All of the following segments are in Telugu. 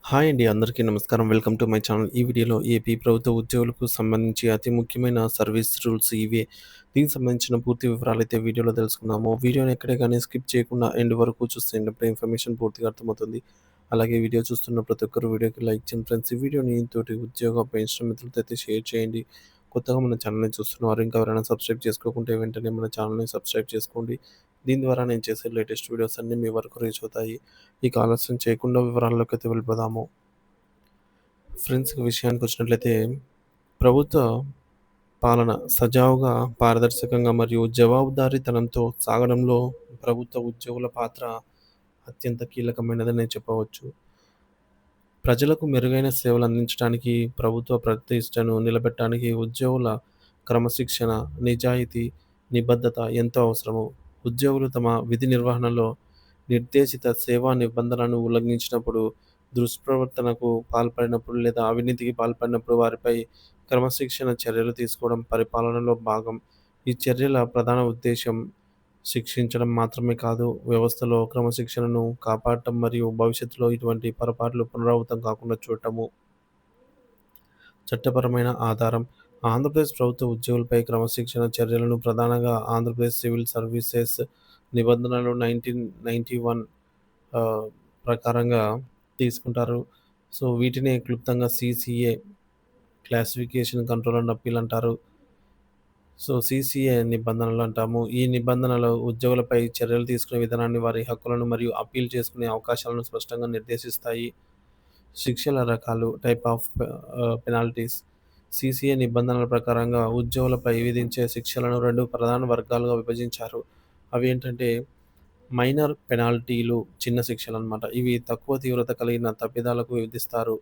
హాయ్ అండి. అందరికీ నమస్కారం. Welcome to my channel. ఈ వీడియోలో ఏపీ ప్రభుత్వ ఉద్యోగులకు సంబంధించి అతి ముఖ్యమైన సర్వీస్ రూల్స్ ఇవే. దీనికి సంబంధించిన పూర్తి వివరాలైతే వీడియోలో తెలుసుకుందాము. వీడియోని ఎక్కడే గాని స్కిప్ చేయకుండా ఎండ్ వరకు చూస్తే అప్పుడే ఇన్ఫర్మేషన్ పూర్తిగా అర్థమవుతుంది. అలాగే వీడియో చూస్తున్న ప్రతి ఒక్కరు వీడియోకి లైక్ చేయండి ఫ్రెండ్స్. ఈ వీడియోని తోటి ఉద్యోగ పెన్షన్ మిత్రులతో అయితే షేర్ చేయండి. కొత్తగా మన ఛానల్‌ని చూస్తున్నవారు ఇంకా ఎవరైనా సబ్స్క్రైబ్ చేసుకోకుంటే వెంటనే మన ఛానల్‌ని సబ్స్క్రైబ్ చేసుకోండి. దీని ద్వారా నేను చేసే లేటెస్ట్ వీడియోస్ అన్నీ మీ వరకు రీచ్ అవుతాయి. ఇక ఆలస్యం చేయకుండా వివరాల్లోకైతే వెళ్ళిపోదాము. ఫ్రెండ్స్ విషయానికొచ్చినట్లయితే, ప్రభుత్వ పాలన సజావుగా, పారదర్శకంగా మరియు జవాబుదారీతనంతో సాగడంలో ప్రభుత్వ ఉద్యోగుల పాత్ర అత్యంత కీలకమైనదనే చెప్పవచ్చు. ప్రజలకు మెరుగైన సేవలు అందించడానికి, ప్రభుత్వ ప్రతిష్టను నిలబెట్టడానికి ఉద్యోగుల క్రమశిక్షణ, నిజాయితీ, నిబద్ధత ఎంతో అవసరము. ఉద్యోగులు తమ విధి నిర్వహణలో నిర్దేశిత సేవా నిబంధనలను ఉల్లంఘించినప్పుడు, దుష్ప్రవర్తనకు పాల్పడినప్పుడు లేదా అవినీతికి పాల్పడినప్పుడు వారిపై క్రమశిక్షణ చర్యలు తీసుకోవడం పరిపాలనలో భాగం. ఈ చర్యల ప్రధాన ఉద్దేశ్యం శిక్షించడం మాత్రమే కాదు, వ్యవస్థలో క్రమశిక్షణను కాపాడటం మరియు భవిష్యత్తులో ఇటువంటి పొరపాట్లు పునరావృతం కాకుండా చూడటము. చట్టపరమైన ఆధారం ఆంధ్రప్రదేశ్ ప్రభుత్వ ఉద్యోగులపై క్రమశిక్షణ చర్యలను ప్రధానంగా ఆంధ్రప్రదేశ్ సివిల్ సర్వీసెస్ నిబంధనలు 1991 ప్రకారంగా తీసుకుంటారు. సో, వీటినే క్లుప్తంగా CCA classification control and appeal అంటారు. సో, సీసీఏ నిబంధనలు అంటాము. ఈ నిబంధనలు ఉద్యోగులపై చర్యలు తీసుకునే విధానాన్ని, వారి హక్కులను మరియు అప్పీల్ చేసుకునే అవకాశాలను స్పష్టంగా నిర్దేశిస్తాయి. శిక్షల రకాలు టైప్ ఆఫ్ పెనాల్టీస్. సీసీఏ నిబంధనల ప్రకారంగా ఉద్యోగులపై విధించే శిక్షలను 2 ప్రధాన వర్గాలుగా విభజించారు. అవి ఏంటంటే మైనర్ పెనాల్టీలు, చిన్న శిక్షలనమాట. ఇవి తక్కువ తీవ్రత కలిగిన తప్పిదాలకు విధిస్తారు.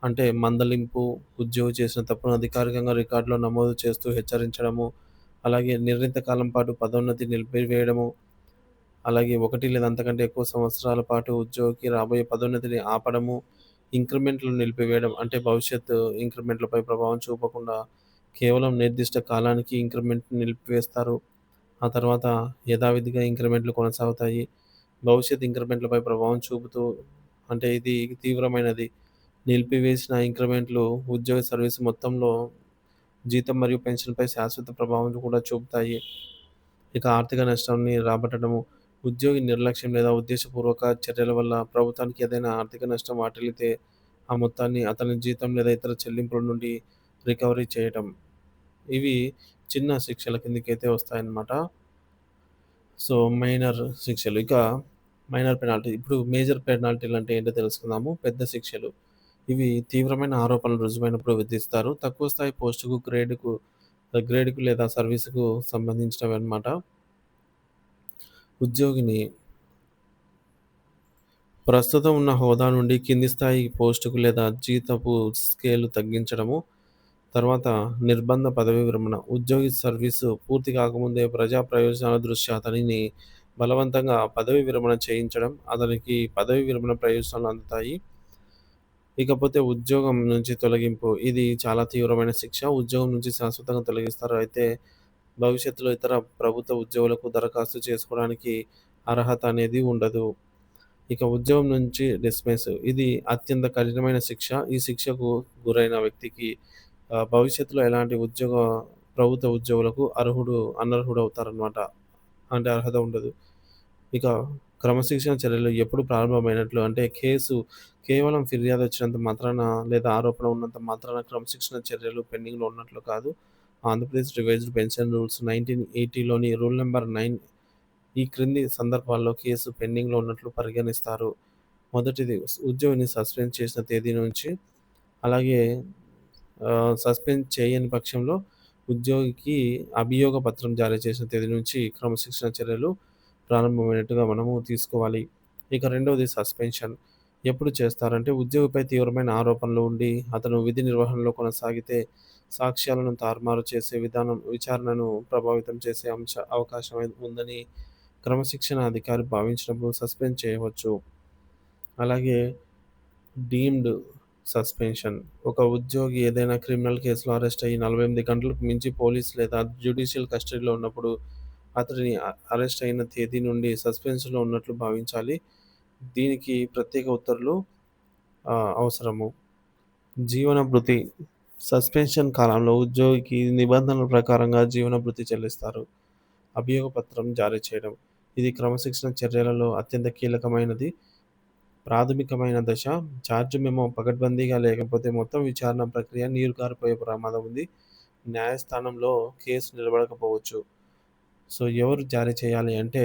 అంటే మందలింపు, ఉద్యోగి చేసిన తప్పును అధికారికంగా రికార్డులో నమోదు చేస్తూ హెచ్చరించడము, అలాగే నిర్ణీత కాలం పాటు పదోన్నతి నిలిపివేయడము, అలాగే 1 లేదా అంతకంటే ఎక్కువ సంవత్సరాల పాటు ఉద్యోగికి రాబోయే పదోన్నతిని ఆపడము, ఇంక్రిమెంట్‌లు నిలిపివేయడం అంటే భవిష్యత్తు ఇంక్రిమెంట్‌లపై ప్రభావం చూపకుండా కేవలం నిర్దిష్ట కాలానికి ఇంక్రిమెంట్‌ని నిలిపివేస్తారు. ఆ తర్వాత యథావిధిగా ఇంక్రిమెంట్‌లు కొనసాగుతాయి. భవిష్యత్ ఇంక్రిమెంట్‌లపై ప్రభావం చూపుతూ అంటే ఇది తీవ్రమైనది. నిలిపివేసిన ఇంక్రిమెంట్‌లు ఉద్యోగ సర్వీస్ మొత్తంలో జీతం మరియు పెన్షన్‌పై శాశ్వత ప్రభావం కూడా చూపుతాయి. ఇక ఆర్థిక నష్టాన్ని రాబట్టడము. ఉద్యోగి నిర్లక్ష్యం లేదా ఉద్దేశపూర్వక చర్యల వల్ల ప్రభుత్వానికి ఏదైనా ఆర్థిక నష్టం వాటిల్లితే, ఆ మొత్తాన్ని అతని జీతం లేదా ఇతర చెల్లింపుల నుండి రికవరీ చేయటం. ఇవి చిన్న శిక్షల కిందకైతే వస్తాయన్నమాట. సో, మైనర్ శిక్షలు. ఇక మైనర్ పెనాల్టీ. ఇప్పుడు మేజర్ పెనాల్టీలంటే ఏంటో తెలుసుకుందాము. పెద్ద శిక్షలు. ఇవి తీవ్రమైన ఆరోపణలు రుజువైనప్పుడు విధిస్తారు. తక్కువ స్థాయి పోస్టుకు, గ్రేడ్‌కు లేదా సర్వీస్‌కు సంబంధించినవన్నమాట. ఉద్యోగిని ప్రస్తుతం ఉన్న హోదా నుండి కింది స్థాయి పోస్టుకు లేదా జీతపు స్కేలు తగ్గించడము. తర్వాత నిర్బంధ పదవీ విరమణ. ఉద్యోగి సర్వీసు పూర్తి కాకముందే ప్రజా ప్రయోజనాల దృష్ట్యా అతనిని బలవంతంగా పదవీ విరమణ చేయించడం. అతనికి పదవీ విరమణ ప్రయోజనాలు అందుతాయి. ఇకపోతే ఉద్యోగం నుంచి తొలగింపు. ఇది చాలా తీవ్రమైన శిక్ష. ఉద్యోగం నుంచి శాశ్వతంగా తొలగిస్తారు. అయితే భవిష్యత్తులో ఇతర ప్రభుత్వ ఉద్యోగులకు దరఖాస్తు చేసుకోవడానికి అర్హత అనేది ఉండదు. ఇక ఉద్యోగం నుంచి డిస్మిస్. ఇది అత్యంత కఠినమైన శిక్ష. ఈ శిక్షకు గురైన వ్యక్తికి భవిష్యత్తులో ఎలాంటి ప్రభుత్వ ఉద్యోగులకు అనర్హుడవుతారనమాట. అంటే అర్హత ఉండదు. ఇక క్రమశిక్షణ చర్యలు ఎప్పుడు ప్రారంభమైనట్లు అంటే కేవలం ఫిర్యాదు వచ్చినంత మాత్రాన లేదా ఆరోపణ ఉన్నంత మాత్రాన క్రమశిక్షణ చర్యలు పెండింగ్‌లో ఉన్నట్లు కాదు. ఆంధ్రప్రదేశ్ రివైజ్డ్ పెన్షన్ రూల్స్ 1980లోని రూల్ నంబర్ 9 ఈ క్రింది సందర్భాల్లో కేసు పెండింగ్‌లో ఉన్నట్లు పరిగణిస్తారు. మొదటిది ఉద్యోగిని సస్పెండ్ చేసిన తేదీ నుంచి, అలాగే సస్పెండ్ చేయని పక్షంలో ఉద్యోగికి అభియోగ పత్రం జారీ చేసిన తేదీ నుంచి క్రమశిక్షణ చర్యలు ప్రారంభమైనట్టుగా మనము తీసుకోవాలి. ఇక రెండవది సస్పెన్షన్. ఎప్పుడు చేస్తారంటే ఉద్యోగిపై తీవ్రమైన ఆరోపణలు ఉండి, అతను విధి నిర్వహణలో కొనసాగితే, సాక్ష్యాలను తారుమారు చేసే విచారణను ప్రభావితం చేసే అవకాశం ఉందని క్రమశిక్షణ అధికారి భావించినప్పుడు సస్పెండ్ చేయవచ్చు. అలాగే డీమ్డ్ సస్పెన్షన్. ఒక ఉద్యోగి ఏదైనా క్రిమినల్ కేసులో అరెస్ట్ అయ్యి 48 గంటలకు మించి పోలీస్ లేదా జ్యుడిషియల్ కస్టడీలో ఉన్నప్పుడు అతడిని అరెస్ట్ అయిన తేదీ నుండి సస్పెన్షన్‌లో ఉన్నట్లు భావించాలి. దీనికి ప్రత్యేక ఉత్తర్వులు అవసరము. జీవన భృతి సస్పెన్షన్ కాలంలో ఉద్యోగికి నిబంధనల ప్రకారంగా జీవన భృతి చెల్లిస్తారు. అభియోగ పత్రం జారీ చేయడం. ఇది క్రమశిక్షణ చర్యలలో అత్యంత కీలకమైనది. ప్రాథమికమైన దశ. ఛార్జ్ మెమో పకడ్బందీగా లేకపోతే మొత్తం విచారణ ప్రక్రియ నీరు గారిపోయే ప్రమాదం ఉంది. న్యాయస్థానంలో కేసు నిలబడకపోవచ్చు. సో, ఎవరు జారీ చేయాలి అంటే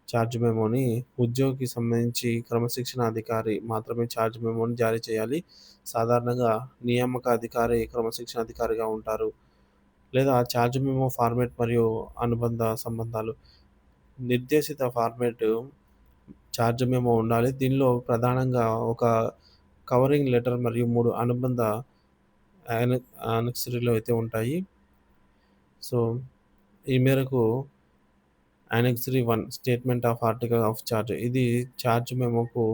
ఛార్జ్ మెమోని ఉద్యోగికి సంబంధించి క్రమశిక్షణ అధికారి మాత్రమే ఛార్జ్ మెమోని జారీ చేయాలి. సాధారణంగా నియామక అధికారి క్రమశిక్షణ అధికారిగా ఉంటారు. లేదా ఛార్జ్ మెమో ఫార్మాట్ మరియు అనుబంధ సంబంధాలు. నిర్దేశిత ఫార్మాట్ ఛార్జ్ మెమో ఉండాలి. దీనిలో ప్రధానంగా ఒక కవరింగ్ లెటర్ మరియు 3 అనుబంధ యానెక్సరీలు అయితే ఉంటాయి. సో, ఈ మేరకు యానెక్సరీ 1 statement of article of charge. ఇది ఛార్జ్ మెమోకు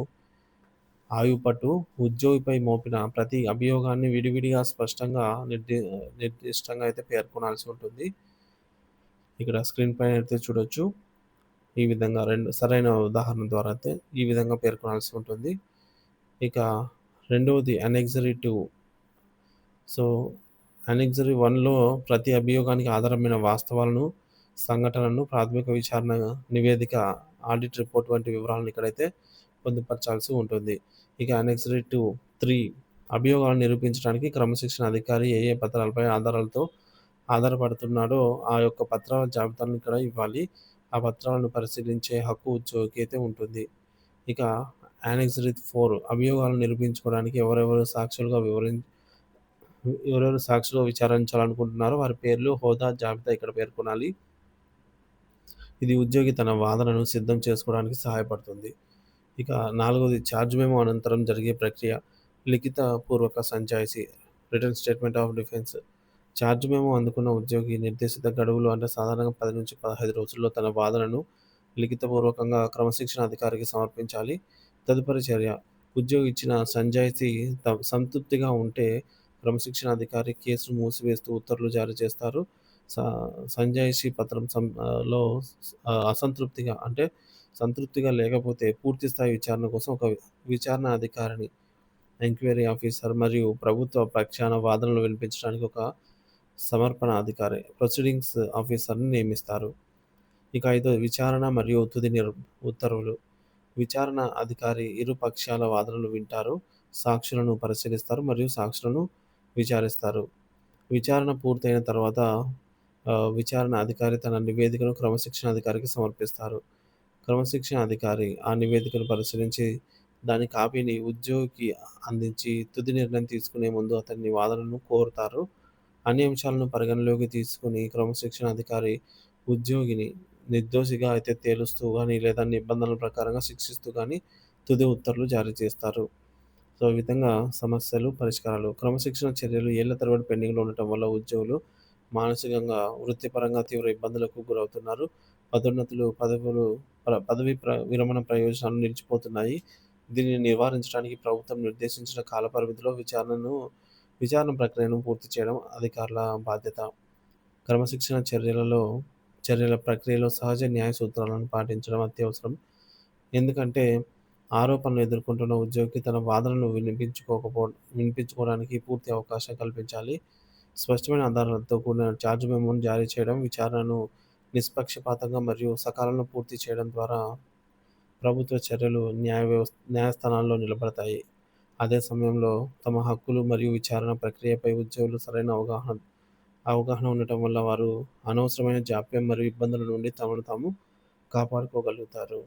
ఆయువుపట్టు. ఉద్యోగిపై మోపిన ప్రతి అభియోగాన్ని విడివిడిగా స్పష్టంగా నిర్దిష్టంగా అయితే పేర్కొనాల్సి ఉంటుంది. ఇక్కడ స్క్రీన్ పైన అయితే చూడొచ్చు. ఈ విధంగా సరైన ఉదాహరణ ద్వారా అయితే ఈ విధంగా పేర్కొనాల్సి ఉంటుంది. ఇక రెండవది అనెక్సరీ 2. సో, అనెక్సరీ 1లో ప్రతి అభియోగానికి ఆధారమైన వాస్తవాలను, సంఘటనలను, ప్రాథమిక విచారణ నివేదిక, ఆడిట్ రిపోర్ట్ వంటి వివరాలను ఇక్కడైతే పొందుపరచాల్సి ఉంటుంది. ఇక అనెక్సరీ 2, 3 అభియోగాలను నిరూపించడానికి క్రమశిక్షణ అధికారి ఏ ఏ పత్రాలపై ఆధారాలతో ఆధారపడుతున్నాడో ఆ యొక్క పత్రాల జాబితాను ఇక్కడ ఇవ్వాలి. ఆ పత్రాలను పరిశీలించే హక్కు ఉద్యోగికి అయితే ఉంటుంది. ఇక యానెక్సరీ 4 అభియోగాలను నిరూపించుకోవడానికి ఎవరెవరు సాక్షులుగా విచారించాలనుకుంటున్నారో వారి పేర్లు, హోదా, జాబితా ఇక్కడ పేర్కొనాలి. ఇది ఉద్యోగి తన వాదనను సిద్ధం చేసుకోవడానికి సహాయపడుతుంది. ఇక నాలుగవది ఛార్జ్ మెమో అనంతరం జరిగే ప్రక్రియ. లిఖిత పూర్వక సంజాయిషీ written statement of defence. Charge memo అందుకున్న ఉద్యోగి నిర్దేశిత గడువులో అంటే సాధారణంగా 10-15 రోజుల్లో తన వాదనను లిఖితపూర్వకంగా క్రమశిక్షణ అధికారికి సమర్పించాలి. తదుపరి చర్య. ఉద్యోగి ఇచ్చిన సంజాయిషీ సంతృప్తిగా ఉంటే క్రమశిక్షణ అధికారి కేసును మూసివేస్తూ ఉత్తర్వులు జారీ చేస్తారు. స సంజాయిషీ పత్రం లో సంతృప్తిగా లేకపోతే పూర్తి స్థాయి విచారణ కోసం ఒక విచారణ అధికారిని, ఎంక్వైరీ ఆఫీసర్ మరియు ప్రభుత్వ పక్షాన వాదనలు వినిపించడానికి ఒక సమర్పణ అధికారి, ప్రొసీడింగ్స్ ఆఫీసర్‌ని నియమిస్తారు. ఇక ఐదవది విచారణ మరియు తుది ఉత్తర్వులు. విచారణ అధికారి ఇరు పక్షాల వాదనలు వింటారు, సాక్షులను పరిశీలిస్తారు మరియు సాక్షులను విచారిస్తారు. విచారణ పూర్తయిన తర్వాత విచారణ అధికారి తన నివేదికను క్రమశిక్షణ అధికారికి సమర్పిస్తారు. క్రమశిక్షణ అధికారి ఆ నివేదికను పరిశీలించి దాని కాపీని ఉద్యోగికి అందించి తుది నిర్ణయం తీసుకునే ముందు అతని వాదనను కోరుతారు. అన్ని అంశాలను పరిగణలోకి తీసుకొని క్రమశిక్షణ అధికారి ఉద్యోగిని నిర్దోషిగా అయితే తేలుస్తూ గానీ లేదా నిబంధనల ప్రకారంగా శిక్షిస్తూ గానీ తుది ఉత్తర్వులు జారీ చేస్తారు. సో, ఈ విధంగా సమస్యలు, పరిష్కారాలు. క్రమశిక్షణ చర్యలు ఏళ్ల తరబడి పెండింగ్‌లో ఉండటం వల్ల ఉద్యోగులు మానసికంగా, వృత్తిపరంగా తీవ్ర ఇబ్బందులకు గురవుతున్నారు. పదోన్నతులు, పదవి విరమణ ప్రయోజనాలు నిలిచిపోతున్నాయి. దీనిని నివారించడానికి ప్రభుత్వం నిర్దేశించిన కాలపరిమితిలో విచారణ ప్రక్రియను పూర్తి చేయడం అధికారుల బాధ్యత. క్రమశిక్షణ చర్యల ప్రక్రియలో సహజ న్యాయ సూత్రాలను పాటించడం అత్యవసరం. ఎందుకంటే ఆరోపణలు ఎదుర్కొంటున్న ఉద్యోగికి తన వాదనను వినిపించుకోవడానికి పూర్తి అవకాశం కల్పించాలి. స్పష్టమైన ఆధారాలతో కూడిన ఛార్జ్ మెమోను జారీ చేయడం, విచారణను నిష్పక్షపాతంగా మరియు సకాలంలో పూర్తి చేయడం ద్వారా ప్రభుత్వ చర్యలు న్యాయస్థానాల్లో నిలబడతాయి. అదే సమయంలో తమ హక్కులు మరియు విచారణ ప్రక్రియపై ఉద్యోగులు సరైన అవగాహన ఉండటం వల్ల వారు అనవసరమైన జాప్యం మరియు ఇబ్బందుల నుండి తమను తాము కాపాడుకోగలుగుతారు.